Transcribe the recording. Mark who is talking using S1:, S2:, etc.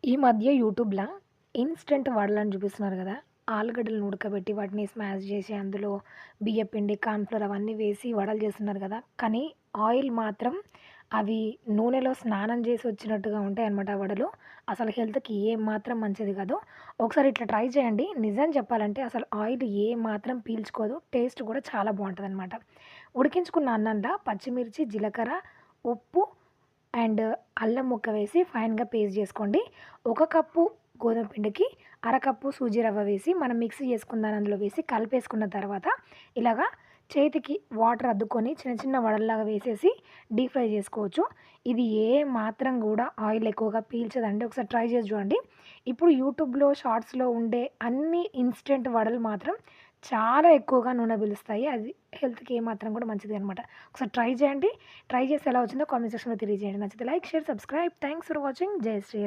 S1: ఈ మధ్య యూట్యూబ్‌ల ఇన్‌స్టంట్ వడలని చూపిస్తున్నారు గదా! ఆలుగడ్డలను ఉడకబెట్టి వాటిని స్మాష్ చేసి అందులో బియ్యపిండి, కార్న్‌ఫ్లోర్ అవన్నీ వేసి వడలు చేస్తున్నారు గదా! కానీ ఆయిల్ మాత్రం అవి నూనెలో స్నానం చేసి వచ్చినట్టుగా ఉంటాయన్నమాట ఆ వడలు. అసలు హెల్త్‌కి ఏమాత్రం మంచిది కాదు. ఒకసారి ఇట్లా ట్రై చేయండి. నిజం చెప్పాలంటే అసలు ఆయిల్ ఏమాత్రం పీల్చుకోదు. టేస్ట్ కూడా చాలా బావుంటదనమాట. ఉడికించుకున్న అన్నంలో పచ్చిమిర్చి, జీలకర్ర, ఉప్పు అండ్ అల్లం ముక్క వేసి ఫైన్‌గా పేస్ట్ జేసుకోండి. ఒక కప్పు గోధుమ పిండికి అరకప్పు సూజీ రవ్వ వేసి మనం మిక్సీ చేసుకున్న దాన్ని అందులో వేసి కలిపేసుకున్న తర్వాత ఇలాగా చేతికి వాటర్ అద్దుకొని చిన్న చిన్న వడల్లాగా వేసేసి డీప్ ఫ్రై చేసుకోవచ్చు. ఇది ఏ మాత్రం గూడా ఆయిల్ ఎక్కువగా పీల్చదండి. ఒకసారి ట్రై చేసి చూడండి. ఇప్పుడు యూట్యూబ్‌లో, షార్ట్స్‌లో ఉండే అన్ని ఇన్‌స్టంట్ వడలు మాత్రం చాలా ఎక్కువగా నూనె పీలుస్తాయి. అది హెల్త్‌కి ఏమాత్రం కూడా మంచిది అనమాట. ఒకసారి ట్రై చేయండి. ట్రై చేసి ఎలా వచ్చిందో కామెంట్ సెక్షన్‌లో తెలియజేయండి. నచ్చితే like, share, subscribe. Thanks for watching. జై శ్రీ